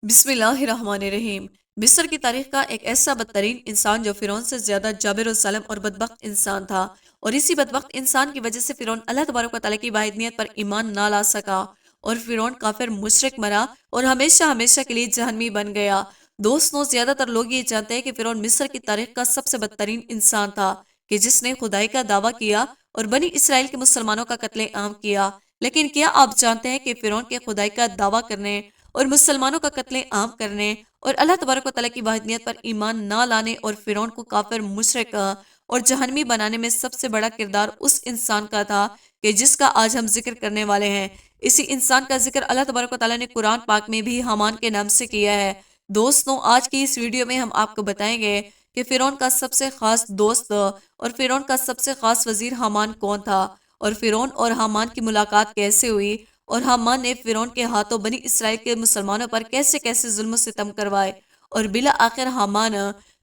बिस्मिल्लाहिर्रहमानिर्रहीम। मिस्र की तारीख का एक ऐसा बदतरीन इंसान जो फिरौन से ज्यादा जाबिर और जालिम और बदबख्त इंसान था, और इसी बदबख्त इंसान की वजह से फिरौन अल्लाह तबारक व तआला की वाहिदनियत पर ईमान ना ला सका और फिरौन काफिर मुशरिक मरा और हमेशा हमेशा के लिए जहन्नमी बन गया। दोस्तों, ज्यादातर लोग ये जानते हैं कि फिरौन मिस्र की तारीख का सबसे बदतरीन इंसान था कि जिसने खुदाई का दावा किया और बनी इसराइल के मुसलमानों का कत्ले आम किया। लेकिन क्या आप जानते हैं कि फिरौन के खुदाई का दावा करने और मुसलमानों का कत्ले आम करने और अल्लाह तबारक व तआला की वाहिदनियत पर ईमान ना लाने और फिरौन को काफिर मुशरिक और जहन्नमी बनाने में सबसे बड़ा किरदार उस इंसान का था कि जिसका आज हम जिक्र करने वाले हैं। इसी इंसान का जिक्र अल्लाह तबारक व तआला ने कुरान पाक में भी हामान के नाम से किया है। दोस्तों, आज की इस वीडियो में हम आपको बताएंगे कि फिरौन का सबसे खास दोस्त और फिरौन का सबसे खास वजीर हामान कौन था, और फिरौन और हामान की मुलाकात कैसे हुई, और हामान ने फिरौन के हाथों बनी इसराइल के मुसलमानों पर कैसे कैसे जुल्म सितम करवाए, और बिला आखिर हामान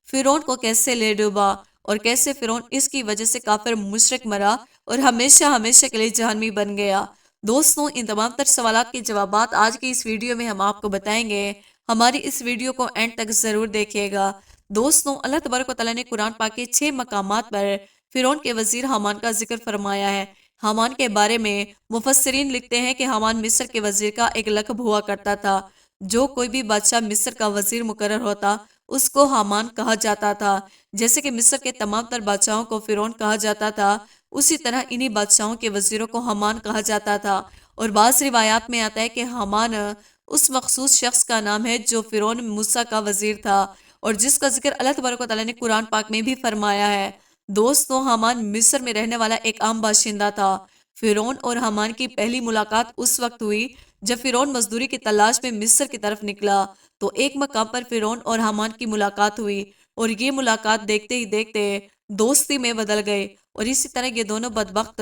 फिरौन को कैसे ले डूबा, और कैसे फिरौन इसकी वजह से काफिर मुशरिक मरा और हमेशा हमेशा के लिए जहन्नमी बन गया। दोस्तों, इन तमाम तर सवालात के जवाबात आज की इस वीडियो में हम आपको बताएंगे। हमारी इस वीडियो को एंड तक जरूर देखिएगा। दोस्तों, अल्लाह तबारक व तआला ने कुरान पाक के 6 मकामात पर फिरौन के वजीर हामान का जिक्र फरमाया है। हामान के बारे में मुफस्सिरीन लिखते हैं कि हामान मिस्र के वजीर का एक लक़ब हुआ करता था। जो कोई भी बादशाह मिस्र का वजीर मुकर्रर होता उसको हामान कहा जाता था। जैसे कि मिस्र के तमाम तर बादशाहों को फिरौन कहा जाता था, उसी तरह इन्हीं बादशाहों के वजीरों को हामान कहा जाता था। और बाज़ रिवायात में आता है कि हामान उस मखसूस शख्स का नाम है जो फिरौन मूसा का वजीर था और जिसका जिक्र अल्लाह तबारक व तआला ने कुरान पाक में भी फरमाया है। दोस्तों, हामान मिस्र में रहने वाला एक आम बाशिंदा था। फिरौन और हामान की पहली मुलाकात उस वक्त हुई जब फिरौन मजदूरी की तलाश में मिस्र की तरफ निकला, तो एक मकाम पर फिरौन और हामान की मुलाकात हुई और ये मुलाकात देखते ही देखते दोस्ती में बदल गए, और इसी तरह ये दोनों बदबख्त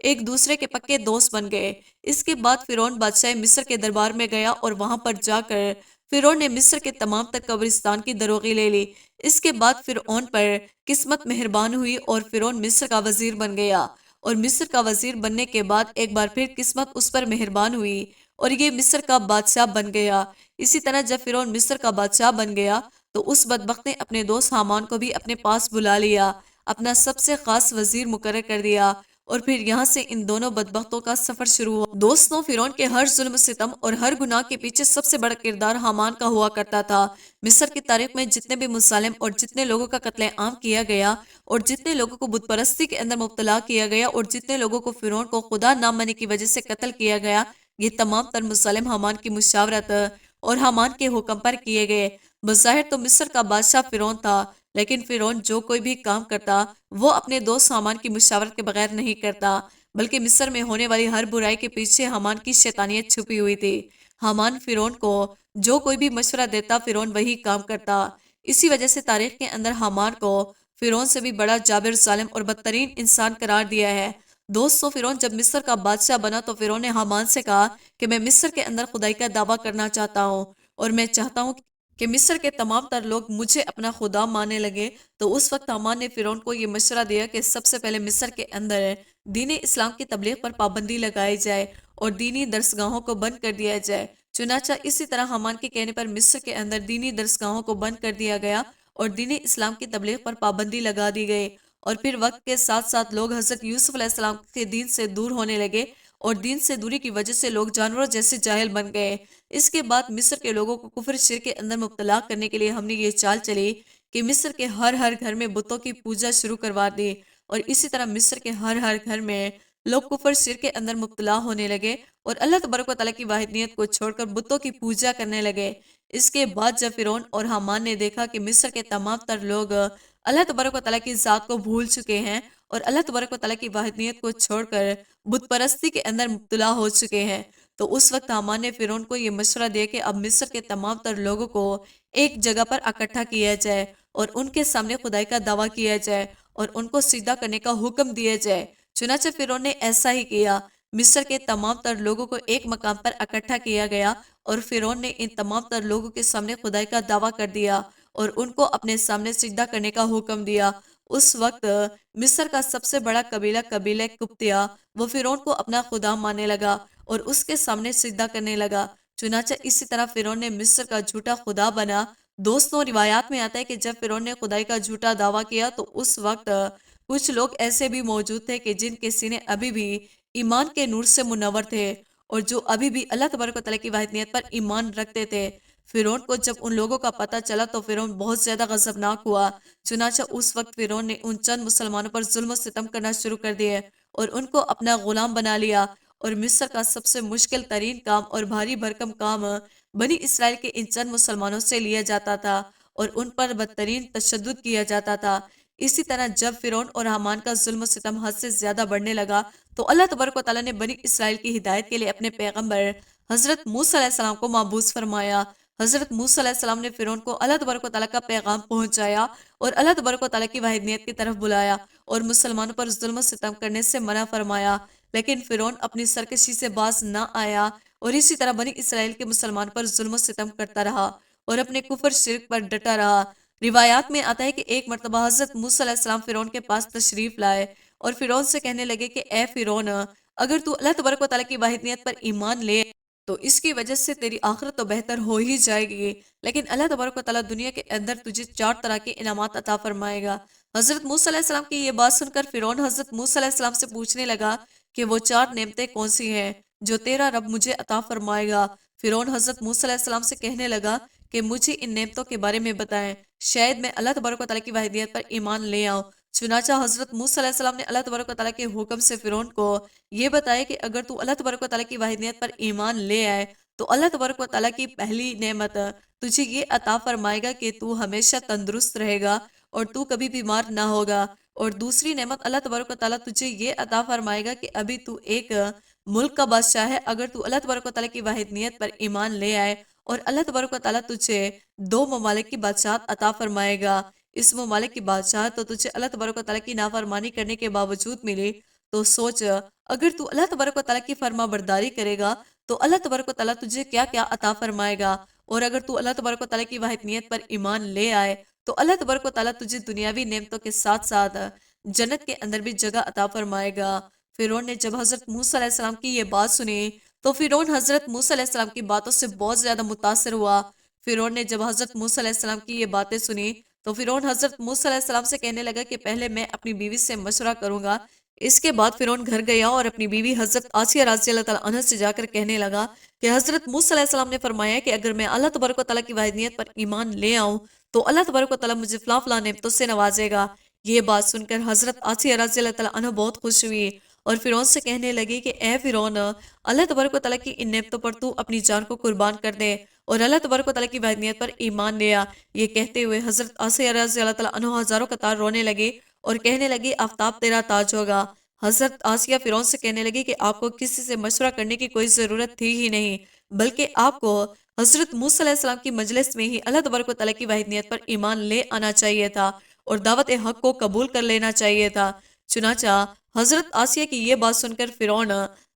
एक दूसरे के पक्के दोस्त बन गए। इसके बाद फिरौन बादशाह मिस्र के दरबार में गया और वहां पर जाकर फिरौन ने मिस्र के तमाम तर कब्रिस्तान की दरोगी ले ली। इसके बाद फिरौन पर किस्मत मेहरबान हुई और फिरौन मिस्र का वजीर बन गया, और मिस्र का वजीर बनने के बाद एक बार फिर किस्मत उस पर मेहरबान हुई और ये मिस्र का बादशाह बन गया। इसी तरह जब फिरौन मिस्र का बादशाह बन गया तो उस बदबख्त ने अपने दोस्त हामान को भी अपने पास बुला लिया, अपना सबसे खास वजीर मुकर्रर कर दिया, और फिर यहाँ से इन दोनों बदबख्तों का सफर शुरू हुआ। दोस्तों, फिरौन के हर जुल्म सितम और हर गुनाह के पीछे सबसे बड़ा किरदार हामान का हुआ करता था। मिस्र की तारीख में जितने भी मुसालिम और जितने लोगों का कत्ले आम किया गया और जितने लोगों को बुत परस्ती के अंदर मुब्तला किया गया और जितने लोगों को फिरौन को खुदा ना मानने की वजह से कत्ल किया गया, ये तमाम तर मुसालिम हामान की मुशावरत और हामान के हुक्म पर किए गए। बज़ाहिर तो मिस्र का बादशाह फिरौन था, लेकिन फिरौन जो कोई भी काम करता वो अपने दोस्त हामान की मुशावरत के बगैर नहीं करता, बल्कि मिस्र में होने वाली हर बुराई के पीछे हामान की शैतानियत छुपी हुई थी। हामान फिरौन को जो कोई भी मशवरा देता फिरौन वही काम करता। इसी वजह से तारीख के अंदर हामान को फिरौन से भी बड़ा जाबिर, जालिम और बदतरीन इंसान करार दिया है। दोस्तों, फिरौन जब मिस्र का बादशाह बना तो फिरौन ने हामान से कहा कि मैं मिस्र के अंदर खुदाई का दावा करना चाहता हूँ और मैं चाहता हूँ कि मिस्र के तमाम तर लोग मुझे अपना खुदा मानने लगे। तो उस वक्त हामान ने फिरौन को ये मशवरा दिया कि सबसे पहले मिस्र के अंदर दीन इस्लाम की तबलीग पर पाबंदी लगाई जाए और दीनी दरसगाहों को बंद कर दिया जाए। चुनाचा इसी तरह हामान के कहने पर मिस्र के अंदर दीनी दरसगाहों को बंद कर दिया गया और दीन इस्लाम की तबलीग पर पाबंदी लगा दी गई। और फिर वक्त के साथ साथ लोग हजरत यूसुफ अलैहिस्सलाम के दीन से दूर होने लगे और दीन से दूरी की वजह से लोग जानवरों जैसे जाहिल बन गए। इसके बाद मिस्र के लोगों को कुफर शिर्क के अंदर मुब्तला करने के लिए हमने ये चाल चली कि मिस्र के हर हर घर में बुतों की पूजा शुरू करवा दी, और इसी तरह मिस्र के हर हर घर में लोग कुफर शिर्क के अंदर मुब्तला होने लगे और अल्लाह तबारक व तआला की वाहिदनियत को छोड़कर बुतों की पूजा करने लगे। इसके बाद जब फिरौन और हामान ने देखा कि मिस्र के तमाम तर लोग अल्लाह तबारक व तआला की ज़ात को भूल चुके हैं और अल्लाह तबारक व तआला की वाहिदनियत को छोड़कर बुत परस्ती के अंदर मुब्तला हो चुके हैं, तो उस वक्त हामान ने फिरौन को ये मशवरा दिया कि अब मिस्र के तमाम तर लोगों को एक जगह पर इकट्ठा किया जाए और उनके सामने खुदाई का दावा किया जाए और उनको सीधा करने का हुक्म दिया जाए। चुनाचे फिरौन ने ऐसा ही किया। मिस्र के तमाम तर लोगों को एक मकाम पर इकट्ठा किया गया और फिरौन ने इन तमाम तर लोगों के सामने खुदाई का दावा कर दिया और उनको अपने सामने सिजदा करने का हुक्म दिया। उस वक्त मिस्र का सबसे बड़ा कबीला कबीला कुप्तिया वो फिरौन को अपना खुदा मानने लगा और उसके सामने सिजदा करने लगा। चुनाचा इसी तरह फिरौन ने मिस्र का झूठा खुदा बना। दोस्तों, रिवायात में आता है कि जब फिरौन ने खुदाई का झूठा दावा किया तो उस वक्त कुछ लोग ऐसे भी मौजूद थे कि जिनके सीने अभी भी ईमान के नूर से मुनव्वर थे और जो अभी भी अल्लाह तबारक व तआला की वाहिदनियत पर ईमान रखते थे। फिरौन को जब उन लोगों का पता चला तो फिरौन बहुत ज्यादा गजबनाक हुआ। चुनाचा उस वक्त फिरौन ने उन चंद मुसलमानों पर जुल्म सितम करना शुरू कर दिए और उनको अपना गुलाम बना लिया। और मिस्र का सबसे मुश्किल तरीन काम और भारी भरकम काम बनी इसराइल के इन चंद मुसलमानों से लिया जाता था और उन पर बदतरीन तशद्दुद किया जाता था। इसी तरह जब फिरौन और हामान का जुल्म सितम हद से ज्यादा बढ़ने लगा तो अल्लाह तबारक व तआला ने बनी इसराइल की हिदायत के लिए अपने पैगंबर हजरत मूसा अलैहिस्सलाम को माबूस फरमाया। हजरत मूसा अलैहिस्सलाम ने फिरौन को अल्लाह तबारक व तआला का पैगाम पहुंचाया और अल्लाह तबारक व तआला की वाहिदनियत की तरफ बुलाया और मुसलमानों पर जुल्म सितम करने से मना फरमाया। लेकिन फिरौन अपनी सरकशी से बाज न आया और इसी तरह बनी इसराइल के मुसलमान पर जुल्म सितम करता रहा और अपने कुफर शिरक पर डटा रहा। रिवायात में आता है कि एक मरतबा हजरत मूसा अलैहिस्सलाम फिरौन के पास तशरीफ लाए और फिरौन से कहने लगे कि ए फिरौन, अगर तू अल्लाह तबारक व तआला की वाहिदनियत पर ईमान ले तो इसकी वजह से तेरी आखिरत तो बेहतर हो ही जाएगी, लेकिन अल्लाह तबारक व तआला दुनिया के अंदर तुझे 4 तरह के इनामात अता फरमाएगा। हजरत मूसा अलैहिस्सलाम की ये बात सुनकर फिरौन हजरत मूसा अलैहिस्सलाम से पूछने लगा कि वो 4 नेमतें कौन सी हैं जो तेरा रब मुझे अता फरमाएगा। फिरौन हजरत मूसा अलैहिस्सलाम से कहने लगा कि मुझे इन नेमतों के बारे में बताएं, शायद मैं अल्लाह तबारक व तआला की वाहिदनियत पर ईमान ले आऊं। चुनाचा हजरत मूसा अलैहिस्सलाम ने अल्लाह तबारक व तआला के हुक्म से फिरौन को ये बताया कि अगर तू अल्लाह तबारक व तआला की वाहिदनियत पर ईमान ले आए तो अल्लाह तबारक व तआला की पहली नेमत तुझे ये अता फरमाएगा कि तू हमेशा तंदुरुस्त रहेगा और तू कभी बीमार ना होगा। और दूसरी नेमत अल्लाह तबारक व तआला तुझे ये अता फरमाएगा कि अभी तू एक मुल्क का बादशाह है। अगर तू अल्लाह तबारक व तआला की वाहिदनियत पर ईमान ले आए और अल्लाह तबारक व तआला तुझे 2 ममालिक की बादशाहत अता फरमाएगा। इस ममालिक की बादशाहत तो तुझे अल्लाह तबारक व तआला की नाफरमानी करने के बावजूद मिली, तो सोच, अगर तू अल्लाह तबारक व तआला की फर्मा बरदारी करेगा तो अल्लाह तबारक व तआला तुझे क्या क्या अता फरमाएगा। और अगर तू अल्लाह तबारक व तआला की वाहिदनियत पर ईमान ले आए तो अल्लाह तबारक व तआला तुझे दुनियावी नेमतों के साथ साथ जन्नत के अंदर भी जगह अता फरमाएगा। फिरौन ने जब हजरत मूसा अलैहिस्सलाम की ये बात सुनी तो फिरौन हजरत मूसा अलैहिस्सलाम की बातों से बहुत ज्यादा मुतासिर हुआ। फिरौन ने जब हजरत मूसा अलैहिस्सलाम की ये बातें सुनी तो फिरौन हजरत मूसा अलैहिस्सलाम से कहने लगा कि पहले मैं अपनी बीवी से मशवरा करूंगा। इसके बाद फिरौन घर गया और अपनी बीवी हजरत आसिया रज़ी अल्लाह तआला अन्हा से जाकर कहने लगा कि हजरत मूसा अलैहिस्सलाम ने फरमाया कि अगर मैं अल्लाह तबारक व तआला की वाहिदनियत पर ईमान ले आऊं तो अल्लाह तबारक व तआला मुझे फलां फलां नेमतों से नवाजेगा। ये बात सुनकर हजरत आसिया रज़ी अल्लाह तआला अन्हा बहुत खुश हुई और फिरौन से कहने लगी कि ए फिरौन, अल्लाह तबारक व तआला की इन नेमतों पर तू अपनी जान को कुर्बान कर दे और अल्लाह तबारक व तआला की वाहिदनियत पर ईमान ले आ। ये कहते हुए हजरत आसिया रज़ी अल्लाह तआला अन्हा हजारों कतार रोने लगी और कहने लगी आफ्ताब तेरा ताज होगा। हजरत आसिया फिरौन से कहने लगी कि आपको किसी से मशवरा करने की कोई ज़रूरत थी ही नहीं, बल्कि आपको हजरत मूसा अलैहिस्सलाम की मजलिस में ही अल्लाह तबारक व तआला की वाहिदनियत पर ईमान ले आना चाहिए था और दावत हक को कबूल कर लेना चाहिए था। चुनाचा हजरत आसिया की ये बात सुनकर फिरौन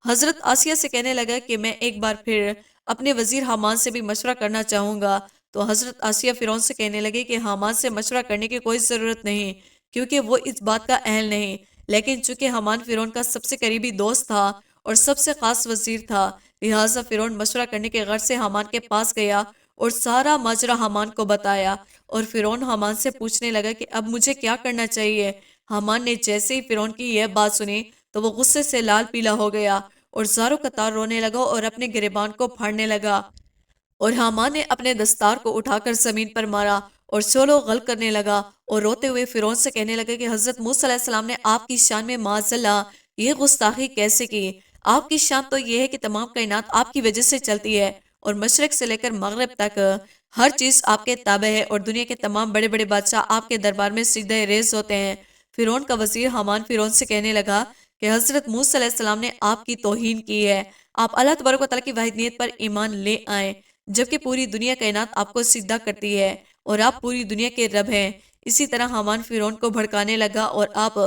हजरत आसिया से कहने लगा कि मैं एक बार फिर अपने वजीर हामान से भी मशवरा करना चाहूंगा। तो हजरत आसिया फिरौन से कहने लगे कि हामान से मशवरा करने की कोई ज़रूरत नहीं, क्योंकि वो इस बात का अहल नहीं। लेकिन चूंकि हामान फिरौन का सबसे करीबी दोस्त था और सबसे खास वजीर था, लिहाजा फिरौन मशवरा करने के गर्ज से हामान के पास गया और सारा माजरा हामान को बताया। और फिरौन हामान से पूछने लगा कि अब मुझे क्या करना चाहिए। हामान ने जैसे ही फिरौन की यह बात सुनी तो वो गुस्से से लाल पीला हो गया और ज़ारों कतार रोने लगा और अपने गिरेबान को फाड़ने लगा। और हामान ने अपने दस्तार को उठाकर जमीन पर मारा और शोलो गल करने लगा और रोते हुए फिरौन से कहने लगा कि हजरत मूसा अलैहिस्सलाम ने आपकी शान में माज़ल्ला ये गुस्ताखी कैसे की। आपकी शान तो ये है कि तमाम कायनात आपकी वजह से चलती है और मशरक से लेकर मगरब तक हर चीज आपके ताबे है और दुनिया के तमाम बड़े बड़े बादशाह आपके दरबार में सिजदे रेज होते हैं। फिरौन का वजीर हामान फिरौन से कहने लगा कि हजरत मूसा अलैहिस्सलाम ने आपकी तौहीन की है, आप अल्लाह तबारक व तआला की वाहिदनियत पर ईमान ले आए, जबकि पूरी दुनिया कायनात आपको सिजदा करती है और आप पूरी दुनिया के रब हैं। इसी तरह हामान फिरौन को भड़काने लगा और आप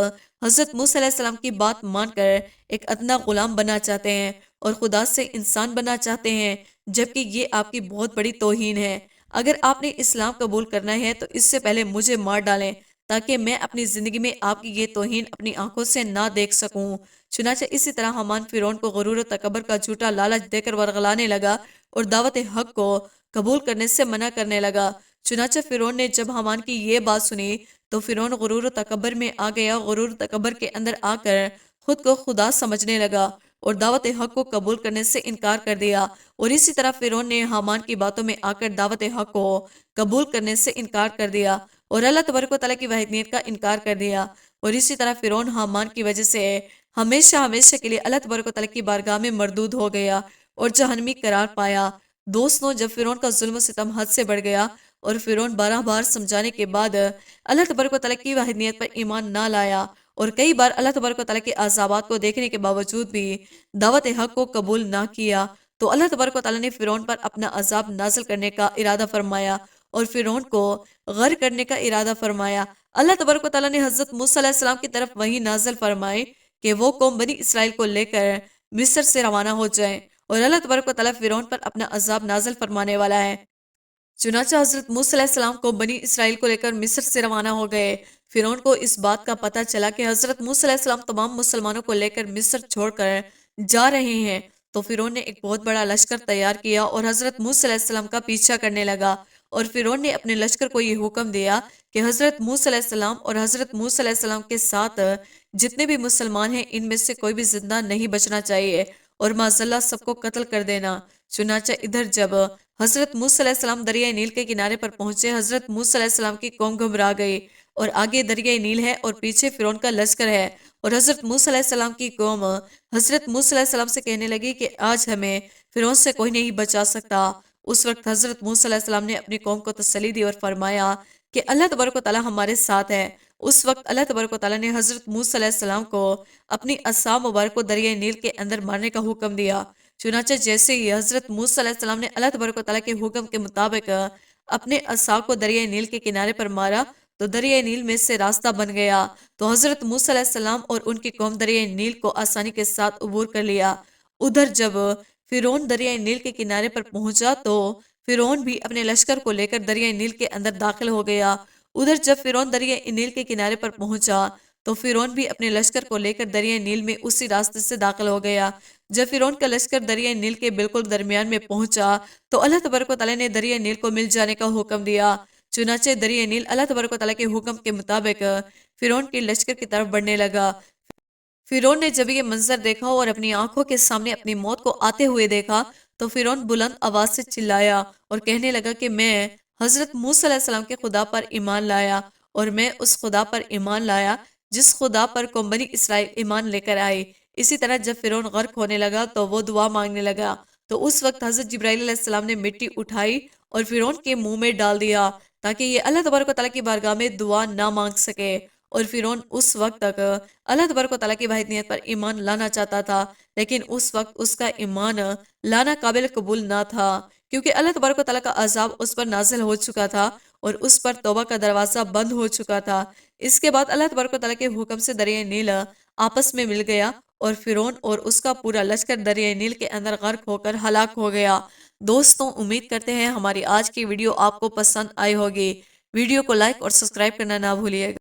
हजरत मूसा अलैहिस्सलाम की बात मानकर एक अदना गुलाम बनना चाहते हैं और खुदा से इंसान बनना चाहते हैं, जबकि ये आपकी बहुत बड़ी तौहीन है। अगर आपने इस्लाम कबूल करना है तो इससे पहले मुझे मार डालें ताकि मैं अपनी जिंदगी में आपकी ये तौहीन अपनी आंखों से ना देख सकूं। چنانچہ اسی طرح حامان فرعون کو غرور و تکبر کا جھوٹا لالچ دے کر ورغلانے لگا اور دعوت حق کو قبول کرنے سے منع کرنے لگا۔ چنانچہ فرعون نے جب حامان کی یہ بات سنی تو فرعون غرور و تکبر میں آ گیا، غرور و تکبر کے اندر آ کر خود کو خدا سمجھنے لگا اور دعوت حق کو قبول کرنے سے انکار کر دیا۔ اور اسی طرح فرعون نے حامان کی باتوں میں آ کر دعوت حق کو قبول کرنے سے انکار کر دیا اور اللہ تبارک و تعالیٰ کی وحدانیت کا انکار کر دیا۔ اور اسی طرح فرعون حامان کی وجہ سے ہمیشہ ہمیشہ کے لیے اللہ تبارک و تعالیٰ کی بارگاہ میں مردود ہو گیا اور جہنمی قرار پایا۔ دوستوں، جب فرعون کا ظلم و ستم حد سے بڑھ گیا اور فرعون 12 بار سمجھانے کے بعد اللہ تبارک و تعالیٰ کی وحدانیت پر ایمان نہ لایا اور کئی بار اللہ تبارک و تعالیٰ کے عذابات کو دیکھنے کے باوجود بھی دعوت حق کو قبول نہ کیا، تو اللہ تبارک و تعالیٰ نے فرعون پر اپنا عذاب نازل کرنے کا ارادہ فرمایا اور فرعون کو غرق کرنے کا ارادہ فرمایا۔ اللہ تبارک و تعالیٰ نے حضرت موسیٰ علیہ السلام کی طرف وحی نازل فرمائی کہ وہ قوم بنی اسرائیل کو لے کر مصر سے روانہ ہو جائیں اور اللہ تبارک و تعالیٰ فرعون پر اپنا عذاب نازل فرمانے والا ہے۔ چنانچہ حضرت موسیٰ علیہ السلام کو بنی اسرائیل کو لے کر مصر سے روانہ ہو گئے۔ فرعون کو اس بات کا پتہ چلا کہ حضرت موسیٰ علیہ السلام تمام مسلمانوں کو لے کر مصر چھوڑ کر جا رہے ہیں، تو فرعون نے ایک بہت بڑا لشکر تیار کیا اور حضرت موسیٰ علیہ السلام کا پیچھا کرنے لگا۔ اور فرعون نے اپنے لشکر کو یہ حکم دیا کہ حضرت موسیٰ علیہ السلام اور حضرت موسیٰ علیہ السلام کے ساتھ جتنے بھی مسلمان ہیں ان میں سے کوئی بھی زندہ نہیں بچنا چاہیے اور معاذاللہ سب کو قتل کر دینا۔ چنانچہ ادھر جب حضرت موسیٰ علیہ السلام دریائے نیل کے کنارے پر پہنچے، حضرت موسیٰ علیہ السلام کی قوم گھبرا گئی اور آگے دریائے نیل ہے اور پیچھے فرعون کا لشکر ہے، اور حضرت موسیٰ علیہ السلام کی قوم حضرت موسیٰ علیہ السلام سے کہنے لگی کہ آج ہمیں فرعون سے کوئی نہیں بچا سکتا۔ اس وقت حضرت موسیٰ علیہ السلام نے اپنی قوم کو تسلی دی اور فرمایا کہ اللہ تبارک و تعالیٰ ہمارے ساتھ ہے۔ اس وقت اللہ تبارک و تعالیٰ نے حضرت موسیٰ علیہ السلام کو اپنی عصا مبارک کو دریائے نیل کے اندر مارنے کا حکم دیا۔ چنانچہ جیسے ہی حضرت موسیٰ علیہ السلام نے اللہ تبارک و تعالیٰ کے حکم کے مطابق اپنے عصا کو دریائے نیل کے کنارے پر مارا تو دریائے نیل میں سے راستہ بن گیا، تو حضرت موسیٰ علیہ السلام اور ان کی قوم دریائے نیل کو آسانی کے ساتھ عبور کر لیا۔ ادھر جب فرعون دریائے نیل کے کنارے پر پہنچا تو فرعون بھی اپنے لشکر کو لے کر دریائے نیل کے اندر داخل ہو گیا۔ ادھر جب فرعون دریائے نیل کے کنارے پر پہنچا تو فرعون بھی اپنے لشکر کو لے کر دریائے نیل میں اسی راستے سے داخل ہو گیا۔ جب فرعون کا لشکر دریائے نیل کے بالکل درمیان میں پہنچا تو اللہ تبارک و تعالیٰ نے دریائے نیل کو مل جانے کا حکم دیا۔ چنانچہ دریائے نیل اللہ تبارک و تعالیٰ کے حکم کے مطابق فرعون کے لشکر کی طرف بڑھنے لگا۔ فرعون نے جب یہ منظر دیکھا اور اپنی آنکھوں کے سامنے اپنی موت کو آتے ہوئے دیکھا تو فرعون بلند آواز سے چلایا اور کہنے لگا کہ میں حضرت موسیٰ علیہ السلام کے خدا پر ایمان لایا، اور میں اس خدا پر ایمان لایا جس خدا پر قوم بنی اسرائیل ایمان لے کر آئی۔ اسی طرح جب فرعون غرق ہونے لگا تو وہ دعا مانگنے لگا، تو اس وقت حضرت جبرائیل علیہ السلام نے مٹی اٹھائی اور فرعون کے منہ میں ڈال دیا تاکہ یہ اللہ تبارک و تعالیٰ کی بارگاہ میں دعا نہ مانگ سکے۔ اور فرعون اس وقت تک اللہ تبارک و تعالیٰ کی وحدانیت پر ایمان لانا چاہتا تھا، لیکن اس وقت اس کا ایمان لانا قابل قبول نہ تھا، کیونکہ اللہ تبارک و تعالیٰ کا عذاب اس پر نازل ہو چکا تھا اور اس پر توبہ کا دروازہ بند ہو چکا تھا۔ اس کے بعد اللہ تبارک و تعالیٰ کے حکم سے دریائے نیل آپس میں مل گیا اور فرعون اور اس کا پورا لشکر دریائے نیل کے اندر غرق ہو کر ہلاک ہو گیا۔ دوستوں، امید کرتے ہیں ہماری آج کی ویڈیو آپ کو پسند آئی ہوگی۔ ویڈیو کو لائک اور سبسکرائب کرنا نہ بھولیے گا۔